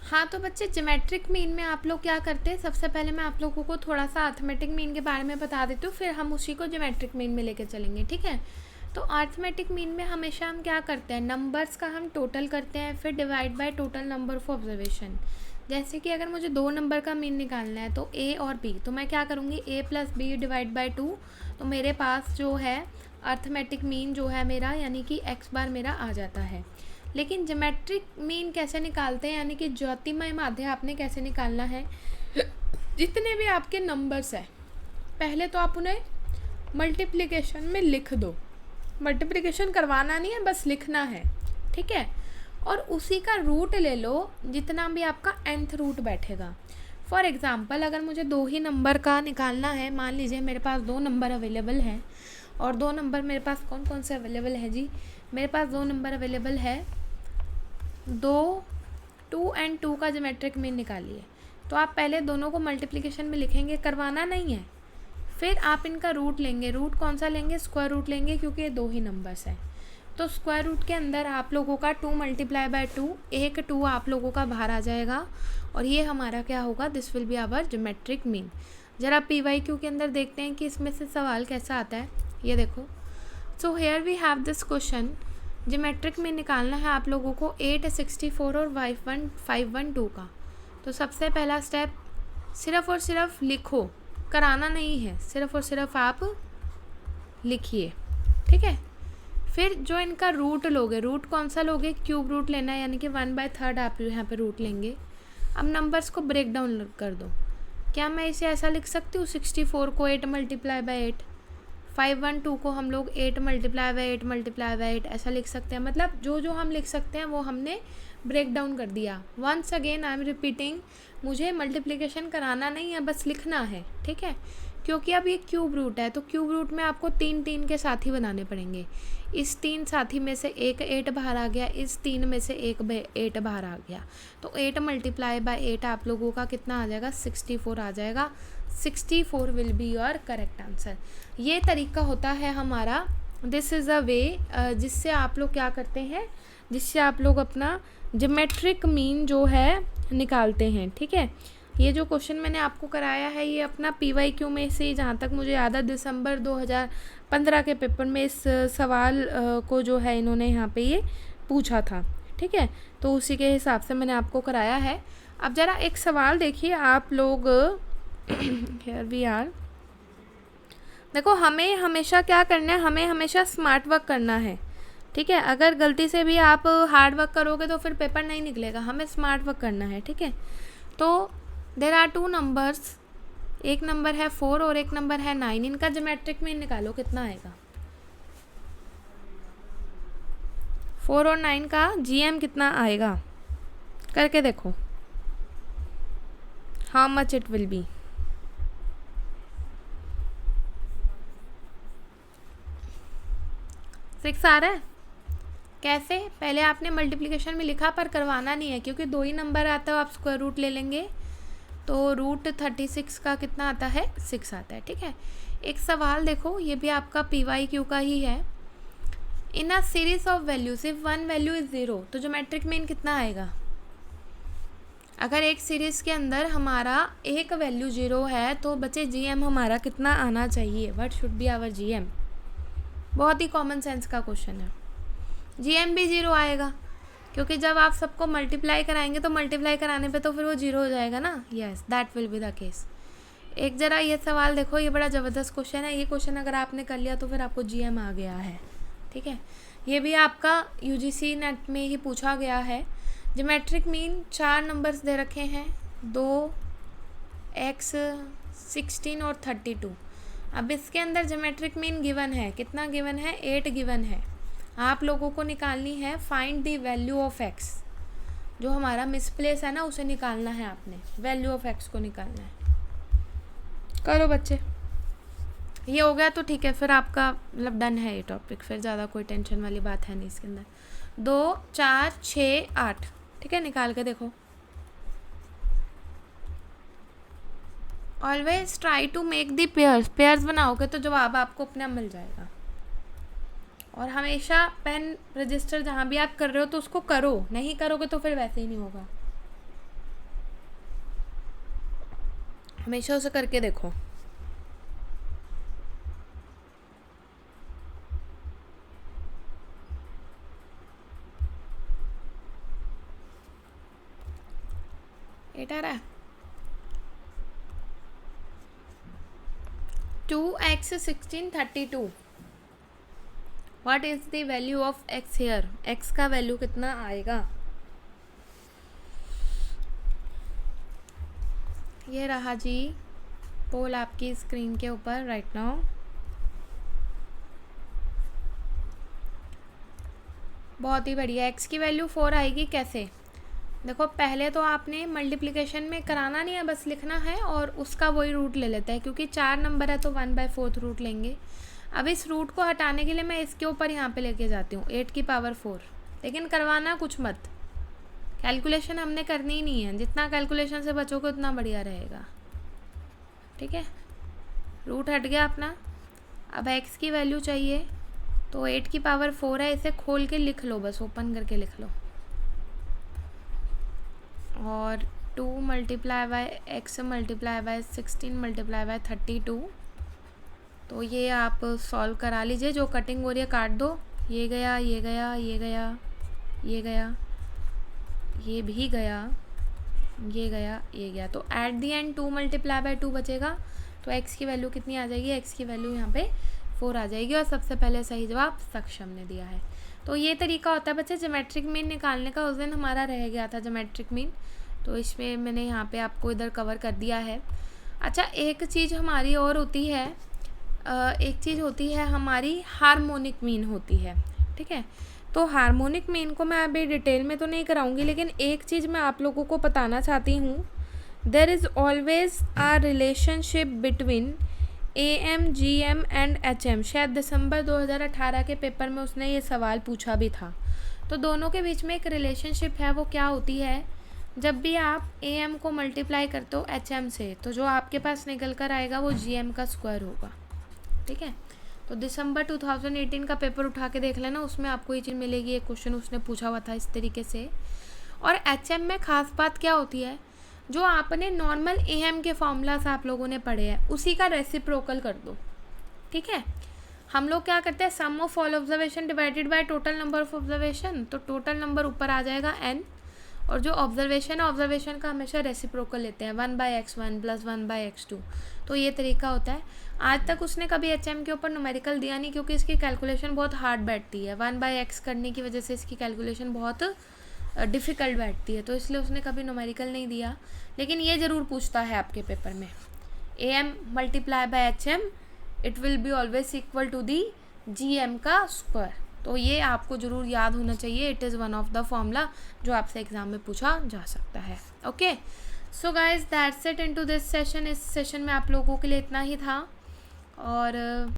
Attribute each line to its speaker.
Speaker 1: हाँ तो बच्चे ज्योमेट्रिक मीन में आप लोग क्या करते हैं, सबसे पहले मैं आप लोगों को थोड़ा सा अर्थमेटिक मीन के बारे में बता देती हूँ, फिर हम उसी को ज्योमेट्रिक मीन में लेकर चलेंगे, ठीक है। तो अर्थमेटिक मीन में हमेशा हम क्या करते हैं, नंबर्स का हम टोटल करते हैं, फिर divide by total number of observation. जैसे कि अगर मुझे 2 नंबर का मीन निकालना है तो ए और बी, तो मैं क्या करूँगी, ए प्लस बी डिवाइड बाय 2, तो मेरे पास जो है अर्थमेटिक मीन जो है मेरा, यानी कि एक्स बार मेरा आ जाता है। लेकिन ज्योमेट्रिक मीन कैसे निकालते हैं, यानी कि ज्योतिमय माध्य आपने कैसे निकालना है, जितने भी आपके नंबर्स हैं पहले तो आप उन्हें मल्टीप्लिकेशन में लिख दो। मल्टीप्लिकेशन करवाना नहीं है, बस लिखना है, ठीक है। और उसी का रूट ले लो, जितना भी आपका nth रूट बैठेगा। फॉर एग्ज़ाम्पल अगर मुझे 2 ही नंबर का निकालना है, मान लीजिए मेरे पास 2 नंबर अवेलेबल हैं, और 2 नंबर मेरे पास कौन कौन से अवेलेबल है जी, मेरे पास 2 नंबर अवेलेबल है, 2 एंड 2 का ज्योमेट्रिक मीन निकालिए। तो आप पहले दोनों को मल्टीप्लिकेशन में लिखेंगे, करवाना नहीं है, फिर आप इनका रूट लेंगे। रूट कौन सा लेंगे, स्क्वायर रूट लेंगे, क्योंकि ये 2 ही नंबर्स हैं। तो स्क्वायर रूट के अंदर आप लोगों का 2 मल्टीप्लाई बाय 2, एक 2 आप लोगों का बाहर आ जाएगा, और ये हमारा क्या होगा, this will be our geometric mean. ज़रा PYQ के अंदर देखते हैं कि इसमें से सवाल कैसा आता है, ये देखो। So here we have this question, geometric में निकालना है आप लोगों को 8, 64 और 512 का। तो सबसे पहला स्टेप, सिर्फ़ और सिर्फ लिखो, कराना नहीं है, सिर्फ़ और सिर्फ आप लिखिए, ठीक है। फिर जो इनका रूट लोगे, रूट कौन सा लोगे, क्यूब रूट लेना है, यानी कि 1/3 आप यहाँ पे रूट लेंगे। अब नंबर्स को ब्रेक डाउन कर दो। क्या मैं इसे ऐसा लिख सकती हूँ, 64 को 8 मल्टीप्लाई बाई 8, 512 को हम लोग 8 मल्टीप्लाई बाई 8 मल्टीप्लाई बाई 8 ऐसा लिख सकते हैं। मतलब जो जो हम लिख सकते हैं वो हमने ब्रेक डाउन कर दिया। Once again I am repeating, मुझे मल्टीप्लिकेशन कराना नहीं है, बस लिखना है, ठीक है। क्योंकि अब ये क्यूब रूट है, तो क्यूब रूट में आपको 3 के साथी बनाने पड़ेंगे। इस 3 साथी में से एक 8 बाहर आ गया, इस 3 में से एक 8 बाहर आ गया, तो 8 मल्टीप्लाई बाय 8 आप लोगों का कितना आ जाएगा, 64 आ जाएगा। 64 will be your correct answer. ये तरीका होता है हमारा, दिस इज़ अ वे जिससे आप लोग क्या करते हैं, जिससे आप लोग अपना ज्योमेट्रिक मीन जो है निकालते हैं, ठीक है। ये जो क्वेश्चन मैंने आपको कराया है, ये अपना PYQ में से, जहाँ तक मुझे याद है, दिसंबर 2015 के पेपर में इस सवाल को जो है इन्होंने यहाँ पे ये पूछा था, ठीक है। तो उसी के हिसाब से मैंने आपको कराया है। अब ज़रा एक सवाल देखिए आप लोग, हियर वी आर। देखो, हमें हमेशा क्या करना है, हमें हमेशा स्मार्ट वर्क करना है, ठीक है। अगर गलती से भी आप हार्ड वर्क करोगे तो फिर पेपर नहीं निकलेगा, हमें स्मार्ट वर्क करना है, ठीक है। तो देर आर 2 नंबर्स, एक नंबर है 4 और एक नंबर है 9, इनका ज्योमेट्रिक मीन निकालो कितना आएगा। 4 और 9 का GM कितना आएगा, करके देखो, how much it will be. Six आ रहा है। कैसे, पहले आपने मल्टीप्लिकेशन में लिखा, पर करवाना नहीं है, क्योंकि 2 ही नंबर आता है, आप स्क्वायर रूट ले लेंगे, तो रूट 36 का कितना आता है, 6 आता है, ठीक है। एक सवाल देखो, ये भी आपका PYQ का ही है। In a series of values if one value is 0, तो ज्योमेट्रिक मीन कितना आएगा। अगर एक सीरीज के अंदर हमारा एक वैल्यू 0 है, तो बच्चे GM हमारा कितना आना चाहिए, what should be our GM। बहुत ही कॉमन सेंस का क्वेश्चन है। GM भी 0 आएगा, क्योंकि जब आप सबको मल्टीप्लाई कराएंगे तो मल्टीप्लाई कराने पे तो फिर वो 0 हो जाएगा ना। Yes, that will be the case. एक ज़रा ये सवाल देखो, ये बड़ा ज़बरदस्त क्वेश्चन है। ये क्वेश्चन अगर आपने कर लिया तो फिर आपको GM आ गया है, ठीक है। ये भी आपका UGC नेट में ही पूछा गया है। ज्योमेट्रिक मीन 4 नंबर्स दे रखे हैं, 2, x, 16 और 32। अब इसके अंदर ज्योमेट्रिक मीन गिवन है, कितना गिवन है, 8 गिवन है। आप लोगों को निकालनी है find the value of x, जो हमारा मिसप्लेस है ना उसे निकालना है, आपने वैल्यू ऑफ x को निकालना है। करो बच्चे, ये हो गया तो ठीक है, फिर आपका मतलब डन है ये टॉपिक, फिर ज़्यादा कोई टेंशन वाली बात है नहीं इसके अंदर। 2, 4, 6, 8, ठीक है, निकाल के देखो। Always try to make the pairs बनाओगे तो जवाब आपको अपने आप मिल जाएगा। और हमेशा पेन रजिस्टर जहाँ भी आप कर रहे हो तो उसको करो, नहीं करोगे तो फिर वैसे ही नहीं होगा। हमेशा उसे करके देखो। एट आ रहा है। 2x 1632। What is the value of x here? x का वैल्यू कितना आएगा? ये रहा जी पोल आपकी स्क्रीन के ऊपर राइट नाउ। बहुत ही बढ़िया। x की वैल्यू 4 आएगी कैसे? देखो पहले तो आपने मल्टीप्लिकेशन में कराना नहीं है, बस लिखना है और उसका वही रूट ले लेता है, क्योंकि 4 नंबर है तो 1/4 रूट लेंगे। अब इस रूट को हटाने के लिए मैं इसके ऊपर यहाँ पे लेके जाती हूँ 8 की पावर 4, लेकिन करवाना कुछ मत, कैलकुलेशन हमने करनी ही नहीं है। जितना कैलकुलेशन से बचोगे उतना बढ़िया रहेगा, ठीक है। रूट हट गया अपना। अब x की वैल्यू चाहिए तो 8 की पावर 4 है, इसे खोल के लिख लो, बस ओपन करके लिख लो। और 2 multiply by x multiply by 16 multiply by 32। तो ये आप सॉल्व करा लीजिए, जो कटिंग हो रही है काट दो। ये गया, ये गया, ये गया, ये गया, ये भी गया, ये गया, ये गया। तो at the and 2 multiply by 2 बचेगा। तो x की वैल्यू कितनी आ जाएगी? x की वैल्यू यहाँ पे 4 आ जाएगी। और सबसे पहले सही जवाब सक्षम ने दिया है। तो ये तरीका होता है बच्चे ज्योमेट्रिक मीन निकालने का। उस दिन हमारा रह गया था ज्योमेट्रिक मीन, तो इसमें मैंने यहाँ पे आपको इधर कवर कर दिया है। अच्छा, एक चीज़ हमारी और होती है, एक चीज़ होती है हमारी हार्मोनिक मीन होती है, ठीक है। तो हार्मोनिक मीन को मैं अभी डिटेल में तो नहीं कराऊंगी, लेकिन एक चीज़ मैं आप लोगों को बताना चाहती हूँ। There is always a relationship between AM, GM and HM। शायद दिसंबर 2018 के पेपर में उसने ये सवाल पूछा भी था। तो दोनों के बीच में एक रिलेशनशिप है, वो क्या होती है? जब भी आप AM को मल्टीप्लाई करते हो HM से, तो जो आपके पास निकल कर आएगा वो GM का स्क्वायर होगा, ठीक है। तो दिसंबर 2018 का पेपर उठा के देख लेना, उसमें आपको ये चीज़ मिलेगी। एक क्वेश्चन उसने पूछा हुआ था इस तरीके से। और HM में खास बात क्या होती है? जो आपने नॉर्मल AM के फॉर्मूलास आप लोगों ने पढ़े हैं, उसी का रेसिप्रोकल कर दो, ठीक है। हम लोग क्या करते हैं, sum of all observation divided by total number of observation. तो टोटल नंबर ऊपर आ जाएगा n, और जो ऑब्जर्वेशन है, ऑब्जर्वेशन का हमेशा रेसिप्रोकल लेते हैं 1/x1 + 1/x2। तो ये तरीका होता है। आज तक उसने कभी HM के ऊपर न्यूमेरिकल दिया नहीं, क्योंकि इसकी कैलकुलेशन बहुत हार्ड बैठती है। 1/x करने की वजह से इसकी कैलकुलेशन बहुत डिफ़िकल्ट बैठती है, तो इसलिए उसने कभी न्यूमेरिकल नहीं दिया। लेकिन ये ज़रूर पूछता है आपके पेपर में, AM multiply by HM it will be always equal to the GM का स्क्वायर। तो ये आपको ज़रूर याद होना चाहिए। It is one of the formula जो आपसे एग्जाम में पूछा जा सकता है। Okay, so guys that's it into this session. इस सेशन में आप लोगों के लिए इतना ही था। और